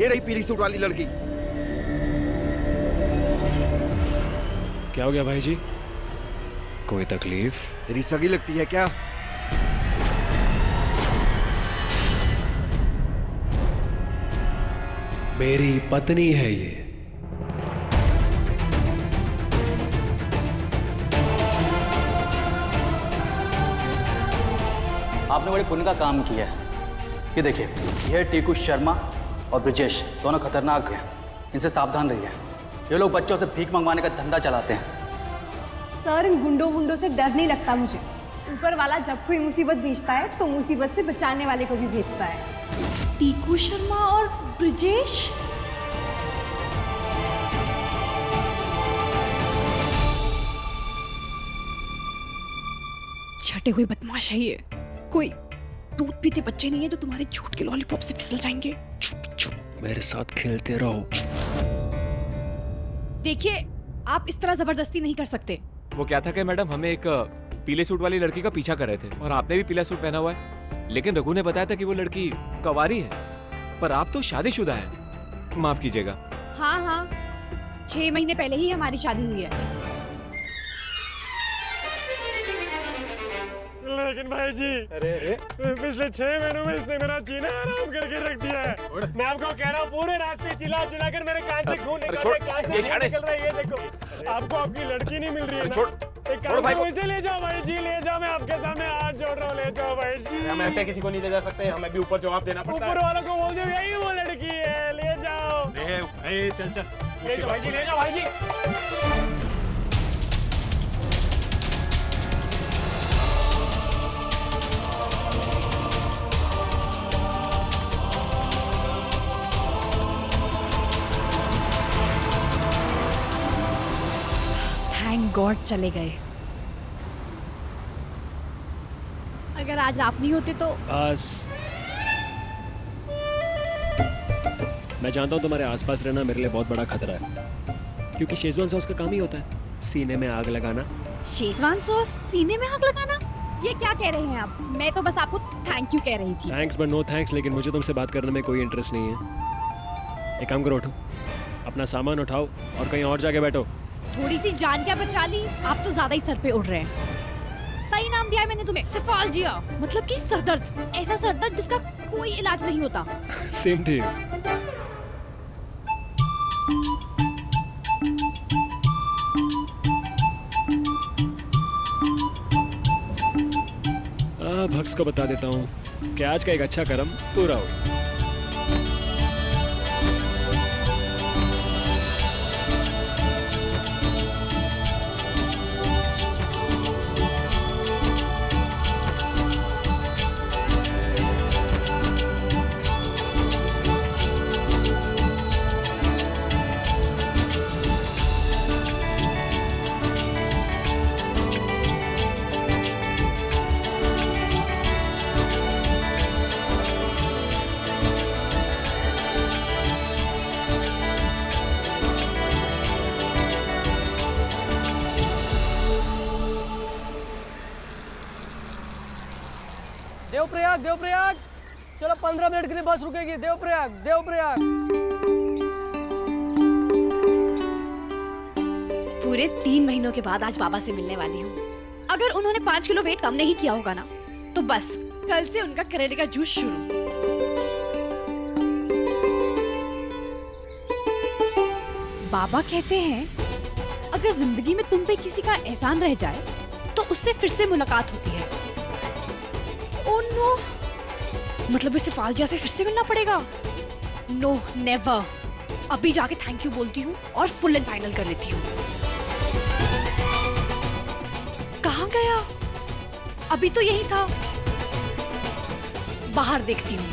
ये रही पीली सूट वाली लड़की। क्या हो गया भाई जी? कोई तकलीफ? तेरी सगी लगती है क्या? मेरी पत्नी है ये। आपने बड़े पुण्य का काम किया है। ये देखिए, यह टीकू शर्मा और ब्रिजेश दोनों खतरनाक हैं, इनसे सावधान रहिए। ये लोग बच्चों से भीख मंगवाने का धंधा चलाते हैं। सर, इन गुंडों से डर नहीं लगता मुझे। ऊपर वाला जब कोई मुसीबत भेजता है तो मुसीबत से बचाने वाले को भी भेजता है। टीकू शर्मा और ब्रिजेश? छटे हुए बदमाश है ये। कोई दूध पीते बच्चे नहीं है जो तुम्हारे झूठ के लॉलीपॉप से फिसल जाएंगे। चुप चुप, मेरे साथ खेलते रहो। देखिए, आप इस तरह जबरदस्ती नहीं कर सकते। वो क्या था कि मैडम, हमें एक पीले सूट वाली लड़की का पीछा कर रहे थे और आपने भी पीला सूट पहना हुआ है, लेकिन रघु ने बताया था कि वो लड़की कवारी है, पर आप तो शादीशुदा हैं। माफ कीजिएगा। हाँ हाँ, 6 महीने पहले ही हमारी शादी हुई है। लेकिन भाई जी, अरे पिछले 6 महीनों में इसने मेरा जीना आराम करके रख दिया है। मैं आपको कह रहा हूँ, पूरे रास्ते चिल्ला चिल्ला कर मेरे कान से खून निकल रहा है, कान से खून निकल रहा है। ये देखो, आपको आपकी लड़की नहीं मिल रही है ना? एक काम करो, इसे ले जाओ भाई जी, ले जाओ। मैं आपके सामने हाथ जोड़ रहा हूँ, ले जाओ भाई जी। हम ऐसे किसी को नहीं ले जा सकते, हमें भी ऊपर जवाब देना पड़ता है। ऊपर वालों को बोल दो यही वो लड़की है, ले जाओ। चल चल, ले जाओ भाई जी, ले जाओ भाई जी। थैंक गॉड चले गए। अगर आज आप नहीं होते तो। बस, मैं जानता हूँ तुम्हारे आसपास रहना मेरे लिए बहुत बड़ा खतरा है, क्योंकि शेजवान सॉस का काम ही होता है सीने में आग लगाना। शेजवान सॉस सीने में आग लगाना? ये क्या कह रहे हैं आप? मैं तो बस आपको थैंक यू कह रही थी। थैंक्स बट नो थैंक्स, लेकिन मुझे तुमसे बात करने में कोई इंटरेस्ट नहीं है। एक काम करो, उठो, अपना सामान उठाओ और कहीं और जाके बैठो। थोड़ी सी जान क्या बचा ली? आप तो ज्यादा ही सर पे उड़ रहे हैं। सही नाम दिया है मैंने तुम्हें, सिफालजिया, मतलब कि सरदर्द। ऐसा सरदर्द जिसका कोई इलाज नहीं होता। Same to you. भक्स को बता देता हूँ कि आज का एक अच्छा कर्म पूरा हो। देवप्रयाग, देवप्रयाग, चलो 15 मिनट के लिए बस रुकेगी। देवप्रयाग, देवप्रयाग। पूरे 3 महीनों के बाद आज बाबा से मिलने वाली हूँ। अगर उन्होंने 5 किलो वेट कम नहीं किया होगा ना, तो बस कल से उनका करेले का जूस शुरू। बाबा कहते हैं, अगर जिंदगी में तुम पे किसी का एहसान रह जाए तो उससे फिर से मुलाकात होती है। ओह नो, मतलब इसे फालजिया से फिर से मिलना पड़ेगा। नो नेवर, अभी जाके थैंक यू बोलती हूँ और फुल एंड फाइनल कर लेती हूँ। कहाँ गया? अभी तो यही था। बाहर देखती हूँ।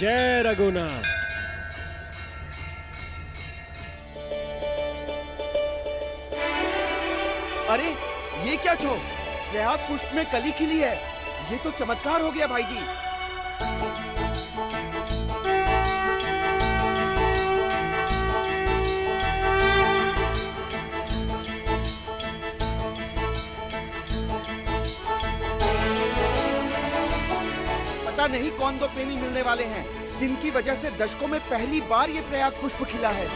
जय रघुनाथ। अरे ये क्या छो? प्रयाग पुष्प में कली खिली है। ये तो चमत्कार हो गया भाई जी। पता नहीं कौन दो प्रेमी मिलने वाले हैं जिनकी वजह से दशकों में पहली बार ये प्रयाग पुष्प खिला है।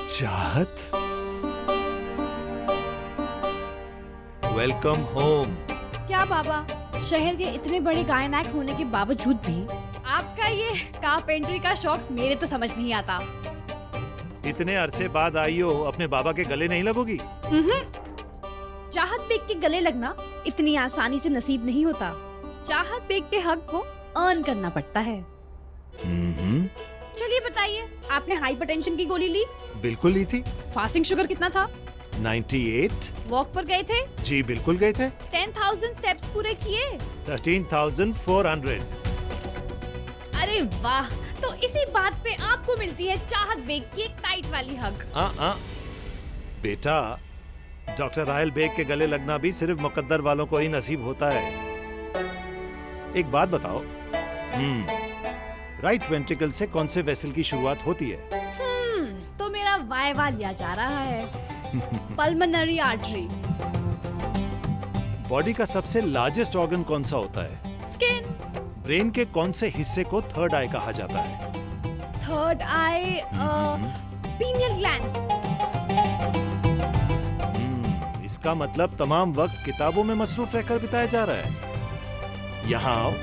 चाहत, वेलकम होम। क्या बाबा, शहर के इतने बड़े गायक होने के बावजूद भी आपका ये कारपेंटरी का शौक मेरे तो समझ नहीं आता। इतने अरसे बाद आई हो, अपने बाबा के गले नहीं लगोगी? चाहत बेग के गले लगना इतनी आसानी से नसीब नहीं होता। चाहत बेग के हक को अर्न करना पड़ता है। चलिए बताइए, आपने हाइपरटेंशन की गोली ली? बिल्कुल ली थी। फास्टिंग शुगर कितना था? 98। वॉक पर गए थे? जी बिल्कुल गए थे। 10,000 स्टेप्स पूरे किए? 13,400। अरे वाह, तो इसी बात पे आपको मिलती है चाहत बेग की एक टाइट वाली हग। बेटा, डॉक्टर रायल बेग के गले लगना भी सिर्फ मुकद्दर वालों को ही नसीब होता है। एक बात बताओ, राइट वेंट्रिकल से कौन से वेसल की शुरुआत होती है? तो मेरा वायवा लिया जा रहा है। Pulmonary artery. बॉडी का सबसे लार्जेस्ट ऑर्गन कौन सा होता है? स्किन। ब्रेन के कौन से हिस्से को थर्ड आई कहा जाता है? थर्ड आई पीनियल ग्लैंड। इसका मतलब तमाम वक्त किताबों में मसरूफ रहकर बिताया जा रहा है। यहाँ आओ।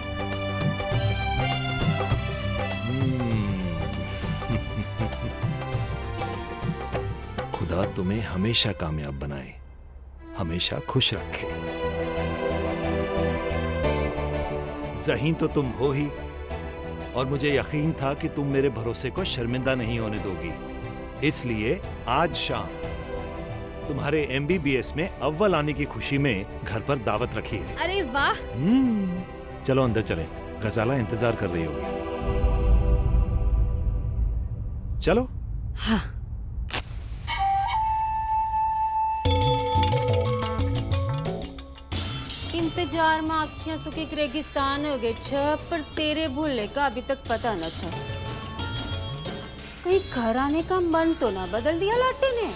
खुदा तुम्हें हमेशा कामयाब बनाए, हमेशा खुश रखे। ज़हीन तो तुम हो ही, और मुझे यकीन था कि तुम मेरे भरोसे को शर्मिंदा नहीं होने दोगी। इसलिए आज शाम तुम्हारे MBBS में अव्वल आने की खुशी में घर पर दावत रखी है। अरे वाह। चलो अंदर चलें, गजाला इंतजार कर रही होगी। चलो। हाँ। इंतजार में आँखियां सुखी रेगिस्तान हो गए छ, पर तेरे भूलने का अभी तक पता न छ। कहीं घर आने का मन तो ना बदल दिया लाटे ने?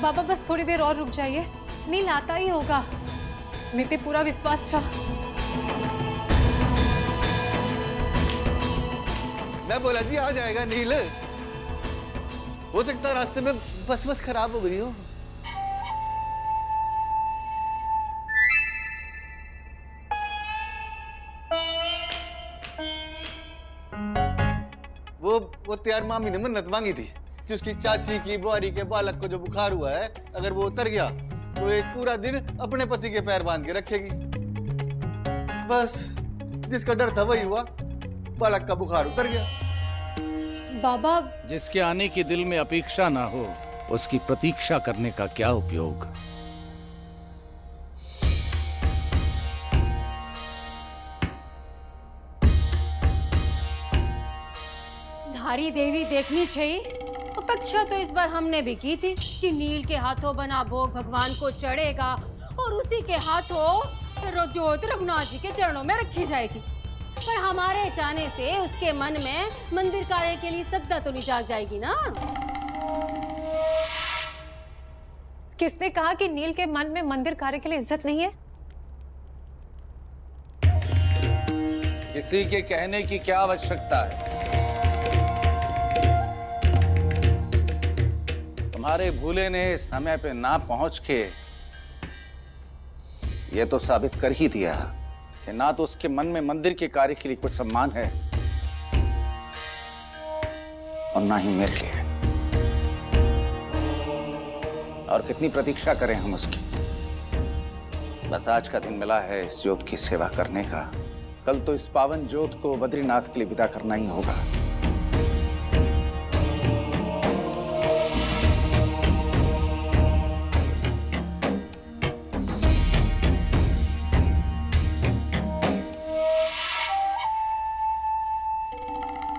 बाबा बस थोड़ी देर और रुक जाइए, नील आता ही होगा, मेरे पे पूरा विश्वास था। मैं बोला जी आ जाएगा नील। हो सकता है रास्ते में बस खराब हो गई हो। वो त्यार मामी ने मन्नत मांगी थी कि उसकी चाची की बुआरी के बालक को जो बुखार हुआ है, अगर वो उतर गया तो एक पूरा दिन अपने पति के पैर बांध के रखेगी। बस जिसका डर था वही हुआ, बालक का बुखार उतर गया। बाबा, जिसके आने की दिल में अपेक्षा ना हो, उसकी प्रतीक्षा करने का क्या उपयोग। धारी देवी देखनी चाहिए। अपेक्षा तो इस बार हमने भी की थी कि नील के हाथों बना भोग भगवान को चढ़ेगा और उसी के हाथों जोत रघुनाथ जी के चरणों में रखी जाएगी। पर हमारे चाहने से उसके मन में मंदिर कार्य के लिए श्रद्धा तो नहीं जाग जाएगी ना। किसने कहा कि नील के मन में मंदिर कार्य के लिए इज्जत नहीं है? किसी के कहने की क्या आवश्यकता है? तुम्हारे भूले ने समय पे ना पहुंच के ये तो साबित कर ही दिया कि ना तो उसके मन में मंदिर के कार्य के लिए कुछ सम्मान है और ना ही मेरे लिए। और कितनी प्रतीक्षा करें हम उसकी। बस आज का दिन मिला है इस ज्योत की सेवा करने का। कल तो इस पावन ज्योत को बद्रीनाथ के लिए विदा करना ही होगा।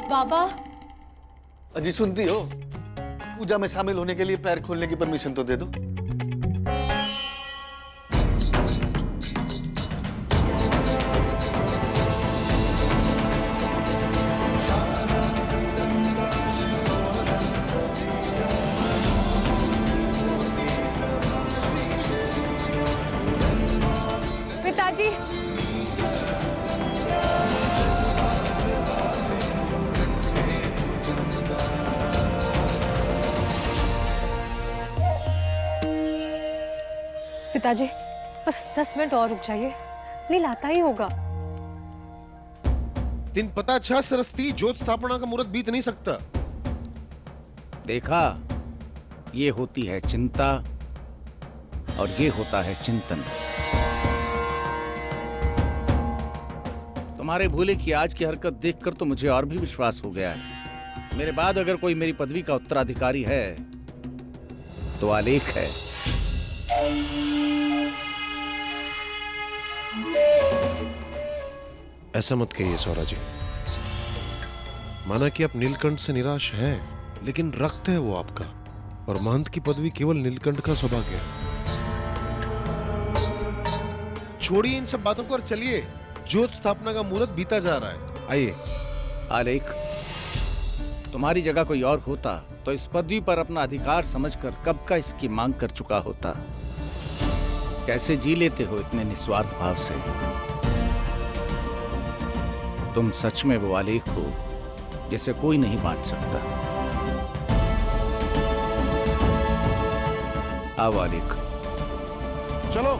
बाबा, अजी सुनती हो? पूजा में शामिल होने के लिए पैर खोलने की परमिशन तो दे दो। पिताजी, पिताजी बस 10 मिनट और रुक जाइए, नील आता ही होगा। दिन पता अच्छा सरस्वती ज्योत स्थापना का मुहूर्त बीत नहीं सकता। देखा, ये होती है चिंता और ये होता है चिंतन। तुम्हारे भूले की आज की हरकत देखकर तो मुझे और भी विश्वास हो गया है। मेरे बाद अगर कोई मेरी पदवी का उत्तराधिकारी है तो आलेख है। ऐसा मत कहिए सौरा जी। माना कि आप नीलकंठ से निराश हैं, लेकिन रक्त है वो आपका, और महंत की पदवी केवल नीलकंठ का सौभाग्य है। छोड़िए इन सब बातों को और चलिए, ज्योत स्थापना का मुहूर्त बीता जा रहा है। आइए। आलेख, तुम्हारी जगह कोई और होता तो इस पदवी पर अपना अधिकार समझकर कब का इसकी मांग कर चुका होता। कैसे जी लेते हो इतने निस्वार्थ भाव से? तुम सच में वो आलेख हो जिसे कोई नहीं बांट सकता। आओ आलेख, चलो।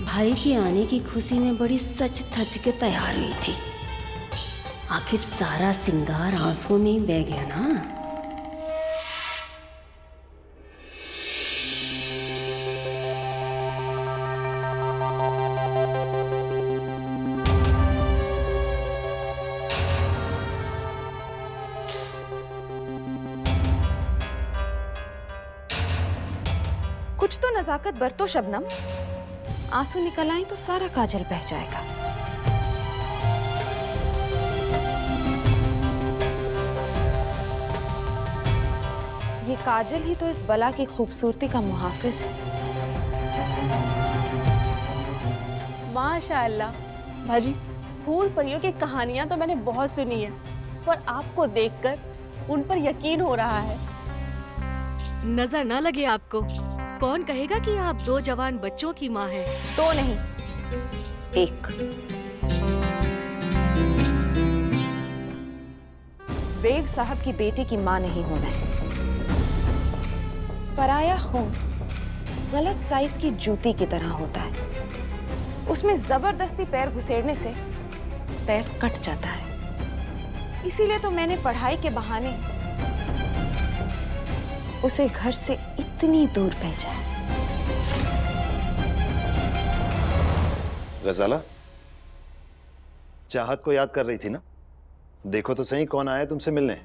भाई के आने की खुशी में बड़ी सच थच के तैयार हुई थी। आखिर सारा सिंगार आंसुओं में ही बह गया ना। कुछ तो नजाकत बरतो शबनम, आंसू निकल आए तो सारा काजल बह जाएगा। ये काजल ही तो इस बला की खूबसूरती का मुहाफिज है। माशाअल्लाह भाजी, फूल परियों की कहानियां तो मैंने बहुत सुनी है, पर आपको देखकर उन पर यकीन हो रहा है। नजर ना लगे आपको, कौन कहेगा कि आप 2 जवान बच्चों की माँ हैं? तो नहीं, एक। बेग साहब की बेटी की माँ नहीं हूं मैं। पराया खून गलत साइज की जूती की तरह होता है, उसमें जबरदस्ती पैर घुसेड़ने से पैर कट जाता है। इसीलिए तो मैंने पढ़ाई के बहाने उसे घर से इतनी दूर भेजा है। गजाला, चाहत को याद कर रही थी ना? देखो तो सही कौन आया तुमसे मिलने।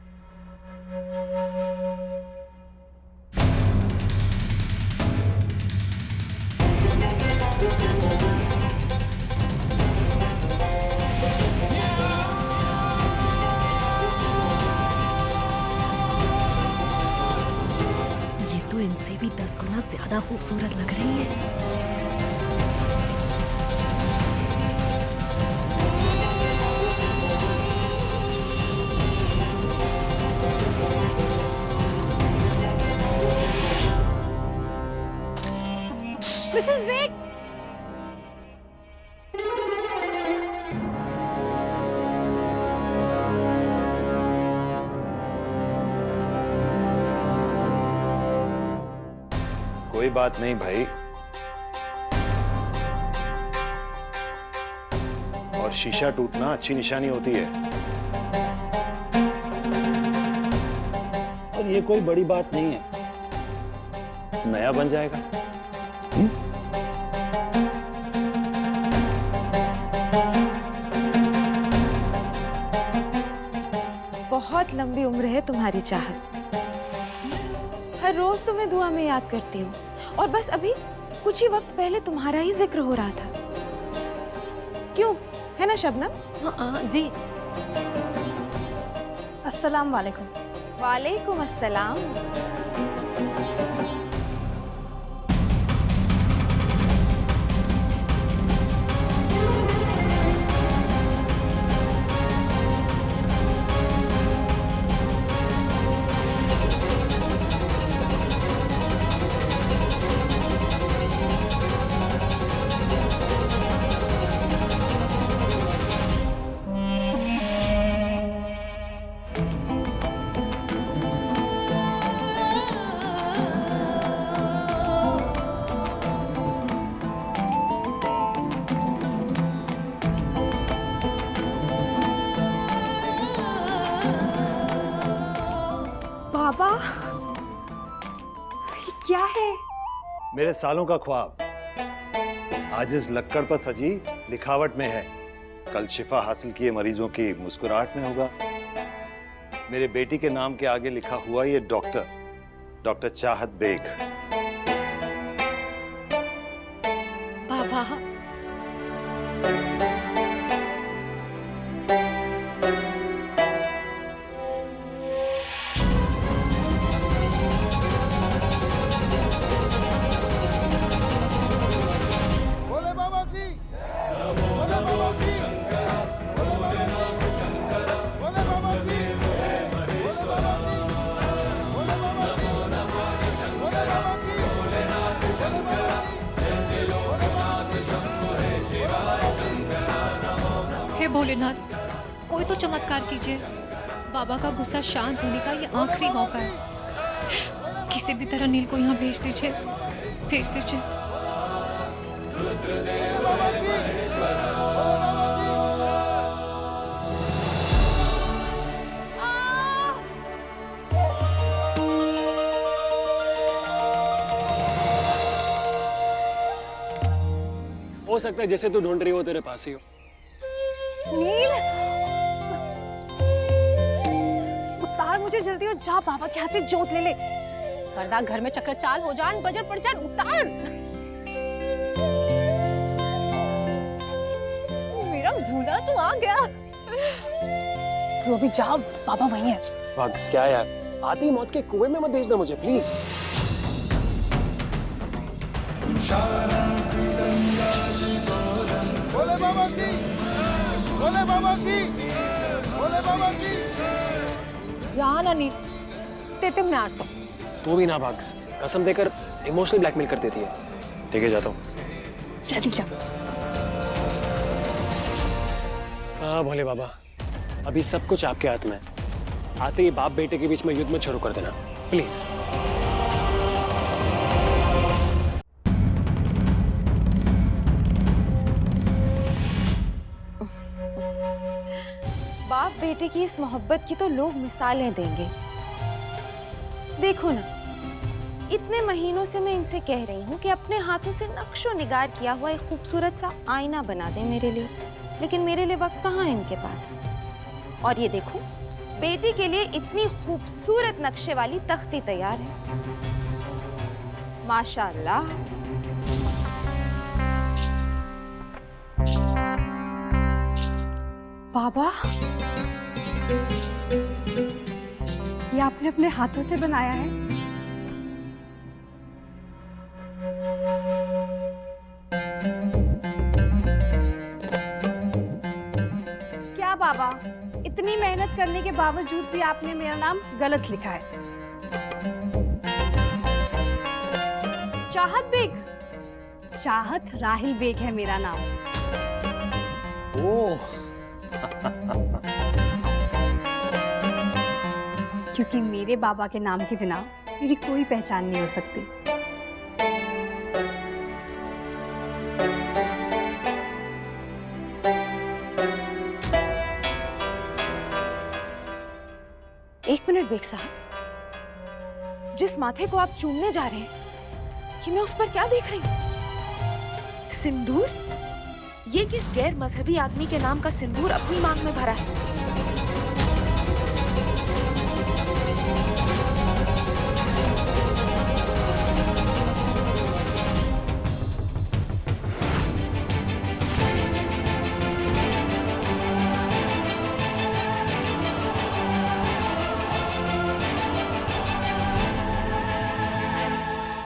ये तो इनसे भी 10 गुना ज्यादा खूबसूरत लग रही है। मिसेस बेग, कोई बात नहीं भाई, और शीशा टूटना अच्छी निशानी होती है, और ये कोई बड़ी बात नहीं है, नया बन जाएगा। बहुत लंबी उम्र है तुम्हारी चाहत। हर रोज तुम्हें दुआ में याद करती हूँ, और बस अभी कुछ ही वक्त पहले तुम्हारा ही जिक्र हो रहा था। क्यों, है ना शबनम? हाँ जी। अस्सलाम वालेकुम। वालेकुम अस्सलाम। पापा, क्या है? मेरे सालों का ख्वाब आज इस लक्कड़ पर सजी लिखावट में है, कल शिफा हासिल किए मरीजों की मुस्कुराहट में होगा। मेरे बेटी के नाम के आगे लिखा हुआ ये डॉक्टर चाहत बेग। पापा, हे भोलेनाथ, कोई तो चमत्कार कीजिए। बाबा का गुस्सा शांत होने का ये आखिरी मौका है। किसी भी तरह नील को यहाँ भेज दीजिए, भेज दीजिए। हो सकता है जैसे तू ढूंढ रही हो तेरे पास ही हो। नील, उतार मुझे जल्दी और जा बाबा के हाथ से जोत ले ले। वरना घर में चक्रचाल हो जान, बजट पड़ जाए, उतार। मेरा भूला तो आ गया। तू अभी जा, बाबा वहीं है। बग्स क्या यार, आती मौत के कुएं में मत भेजना मुझे प्लीज। भोले बाबा की, भोले बाबा की, भोले बाबा की। जान अनिल, तेते में आसो। तू भी ना बग्स, कसम देकर इमोशनल ब्लैकमेल कर देती है। ठीक है, जाता हूँ। जल्दी जा। हाँ भोले बाबा, अभी सब कुछ आपके हाथ में है। आते ही बाप बेटे के बीच में युद्ध में शुरू कर देना प्लीज। बाप बेटे की इस मोहब्बत की तो लोग मिसालें देंगे। देखो ना, इतने महीनों से मैं इनसे कह रही हूँ कि अपने हाथों से नक्शो निगार किया हुआ एक खूबसूरत सा आईना बना दे मेरे लिए, लेकिन मेरे लिए वक्त कहाँ है इनके पास। और ये देखो, बेटी के लिए इतनी खूबसूरत नक्शे वाली तख्ती तैयार है, माशाअल्लाह। बाबा, ये आपने अपने हाथों से बनाया है? क्या बाबा, इतनी मेहनत करने के बावजूद भी आपने मेरा नाम गलत लिखा है। चाहत बेग? चाहत राहिल बेग है मेरा नाम। ओह क्योंकि मेरे बाबा के नाम के बिना मेरी कोई पहचान नहीं हो सकती। एक मिनट बेग साहब, जिस माथे को आप चूमने जा रहे हैं, कि मैं उस पर क्या देख रही हूँ? सिंदूर? ये किस गैर मजहबी आदमी के नाम का सिंदूर अपनी मांग में भरा है?